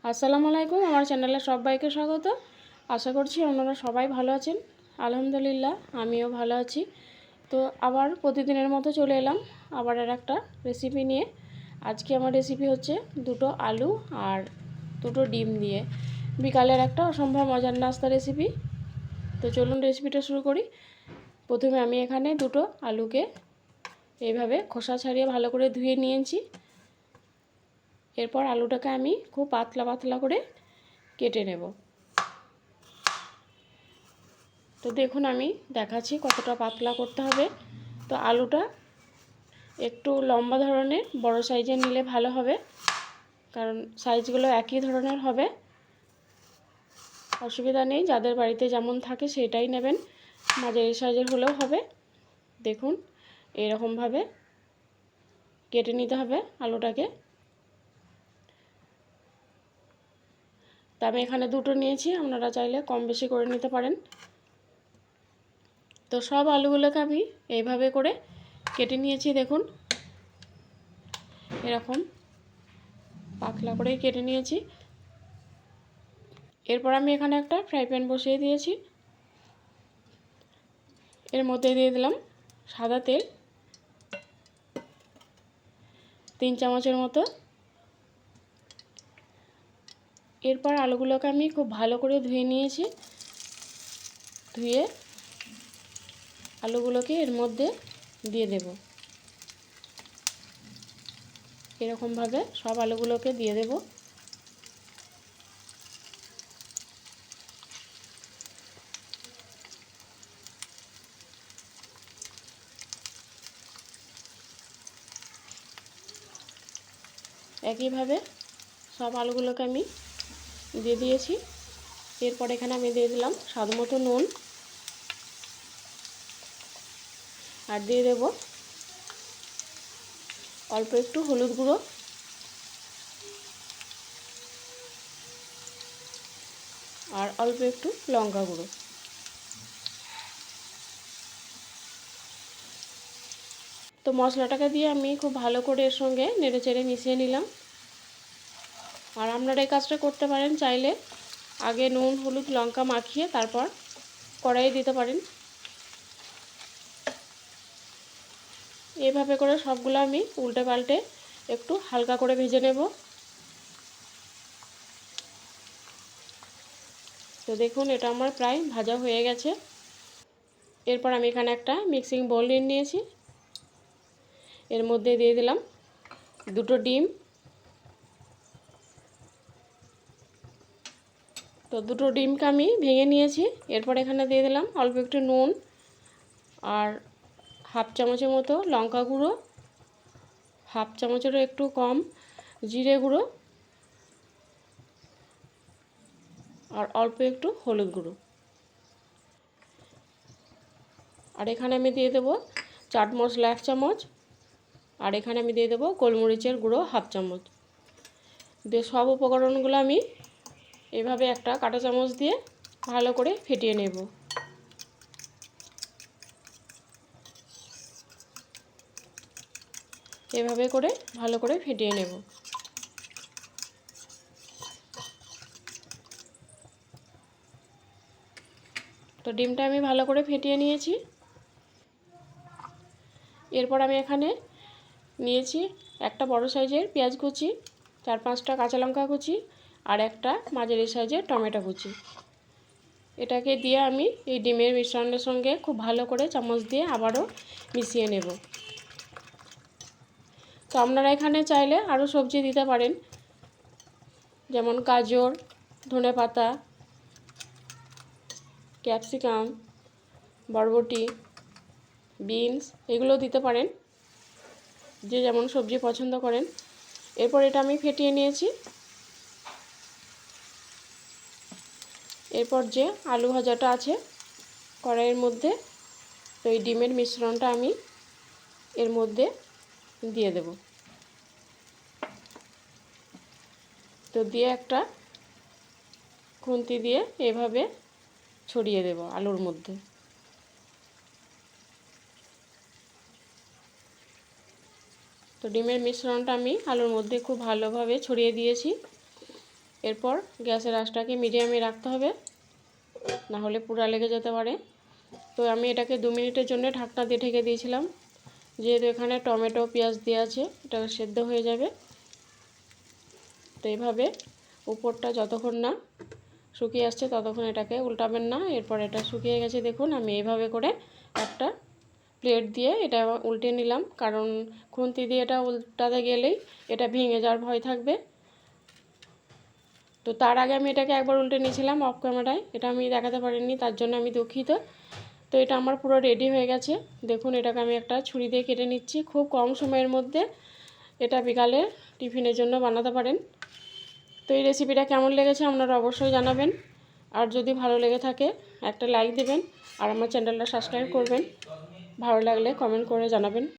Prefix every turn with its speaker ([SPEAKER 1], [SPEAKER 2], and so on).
[SPEAKER 1] আসসালামু আলাইকুম, আমার চ্যানেলে সবাইকে স্বাগত। আশা করছি আপনারা সবাই ভালো আছেন। আলহামদুলিল্লাহ আমিও ভালো আছি। তো আবার প্রতিদিনের মতো চলে এলাম আবার আর একটা রেসিপি নিয়ে। আজকে আমার রেসিপি হচ্ছে দুটো আলু আর দুটো ডিম দিয়ে বিকালের একটা অসম্ভব মজার নাস্তা রেসিপি। তো চলুন রেসিপিটা শুরু করি। প্রথমে আমি এখানে দুটো আলুকে এইভাবে খোসা ছাড়িয়ে ভালো করে ধুয়ে নিয়েছি। এরপর আলুটাকে আমি খুব পাতলা পাতলা করে কেটে নেব। তো দেখুন আমি দেখাচ্ছি কতটা পাতলা করতে হবে। তো আলুটা একটু লম্বা ধরনের বড় সাইজের নিলে ভালো হবে, কারণ সাইজগুলো একই ধরনের হবে। অসুবিধা নেই, যাদের বাড়িতে যেমন থাকে সেটাই নেবেন, মাঝারি সাইজের হলেও হবে। দেখুন এরকমভাবে কেটে নিতে হবে আলুটাকে। তা আমি এখানে দুটো নিয়েছি, আপনারা চাইলে কম বেশি করে নিতে পারেন। তো সব আলুগুলোকে আমি এইভাবে করে কেটে নিয়েছি। দেখুন এরকম পাতলা করেই কেটে নিয়েছি। এরপর আমি এখানে একটা ফ্রাই প্যান বসিয়ে দিয়েছি। এর মধ্যে দিয়ে দিলাম সাদা তেল 3 চামচের মতো। এরপর আলুগুলোকে আমি খুব ভালো করে ধুয়ে নিয়েছি। ধুয়ে আলুগুলোকে এর মধ্যে দিয়ে দেব। এরকমভাবে সব আলুগুলোকে দিয়ে দেব। একইভাবে সব আলুগুলোকে আমি দিয়ে দিয়েছি। এরপর এখানে আমি দিয়ে দিলাম স্বাদ মতো নুন, আর দিয়ে দেব অল্প একটু হলুদ গুঁড়ো, আর অল্প একটু লঙ্কা গুঁড়ো। তো মশলাটাকে দিয়ে আমি খুব ভালো করে এর সঙ্গে নেড়েচেড়ে মিশিয়ে নিলাম। আর আপনারা এই কাজটা করতে পারেন, চাইলে আগে নুন হলুদ লঙ্কা মাখিয়ে তারপর কড়াইয়ে দিতে পারেন। এইভাবে করে সবগুলো আমি উল্টে পাল্টে একটু হালকা করে ভেজে নেব। তো দেখুন এটা আমার প্রায় ভাজা হয়ে গেছে। এরপর আমি এখানে একটা মিক্সিং বোল নিয়েছি। এর মধ্যে দিয়ে দিলাম দুটো ডিম। তো দুটো ডিমকে আমি ভেঙে নিয়েছি। এরপর এখানে দিয়ে দিলাম অল্প একটু নুন, আর হাফ চামচের মতো লঙ্কা গুঁড়ো, হাফ চামচেরও একটু কম জিরে গুঁড়ো, আর অল্প একটু হলুদ গুঁড়ো। আর এখানে আমি দিয়ে দেবো চাট মশলা 1 চামচ, আর এখানে আমি দিয়ে দেবো গোলমরিচের গুঁড়ো হাফ চামচ। দিয়ে সব উপকরণগুলো আমি এভাবে একটা কাঁটা চামচ দিয়ে ভালো করে ফেটিয়ে নেব। এভাবে করে ভালো করে ফেটিয়ে নেব। তো ডিমটা আমি ভালো করে ফেটিয়ে নিয়েছি। এরপর আমি এখানে নিয়েছি একটা বড় সাইজের পেঁয়াজ কুচি, 4-5টা কাঁচা লঙ্কা কুচি, আর একটা মাঝারি সাইজের টমেটো কুচি। এটাকে দিয়ে আমি এই ডিমের মিশ্রণের সঙ্গে খুব ভালো করে চামচ দিয়ে আবারও মিশিয়ে নেব। তো আপনারা এখানে চাইলে আরও সবজি দিতে পারেন, যেমন গাজর, ধনেপাতা, ক্যাপসিকাম, বরবটি, বিনস এগুলো দিতে পারেন, যে যেমন সবজি পছন্দ করেন। এরপর এটা আমি ফেটিয়ে নিয়েছি। এরপর যে আলু ভাজাটা আছে কড়াইয়ের মধ্যে, তো এই ডিমের মিশ্রণটা আমি এর মধ্যে দিয়ে দেব। তো দিয়ে একটা খুন্তি দিয়ে এভাবে ছড়িয়ে দেব আলুর মধ্যে। তো ডিমের মিশ্রণটা আমি আলুর মধ্যে খুব ভালোভাবে ছড়িয়ে দিয়েছি। এরপর গ্যাসের আঁচটাকে মিডিয়ামে রাখতে হবে, না হলে পুড়া লেগে যেতে পারে। তো আমি এটাকে 2 মিনিটের জন্য ঢাকনা দিয়ে ঢেকে দিয়েছিলাম, যেহেতু এখানে টমেটো পেঁয়াজ দেওয়া আছে, এটা সেদ্ধ হয়ে যাবে। তো এইভাবে উপরটা যতক্ষণ না শুকিয়ে আসছে ততক্ষণ এটাকে উল্টাবেন না। এরপর এটা শুকিয়ে গেছে দেখুন, আমি এইভাবে করে একটা প্লেট দিয়ে এটা উল্টে নিলাম, কারণ খুন্তি দিয়ে এটা উল্টাতে গেলেই এটা ভেঙে যাওয়ার ভয় থাকবে। তো তার আগে আমি এটাকে একবার উল্টে নিয়েছিলাম অফ ক্যামেরায়, এটা আমি দেখাতে পারিনি, তার জন্য আমি দুঃখিত। তো এটা আমার পুরো রেডি হয়ে গেছে দেখুন। এটাকে আমি একটা ছুরি দিয়ে কেটে নিচ্ছি। খুব কম সময়ের মধ্যে এটা বিকালে টিফিনের জন্য বানাতে পারেন। তো এই রেসিপিটা কেমন লেগেছে আপনারা অবশ্যই জানাবেন, আর যদি ভালো লেগে থাকে একটা লাইক দেবেন, আর আমার চ্যানেলটা সাবস্ক্রাইব করবেন। ভালো লাগলে কমেন্ট করে জানাবেন।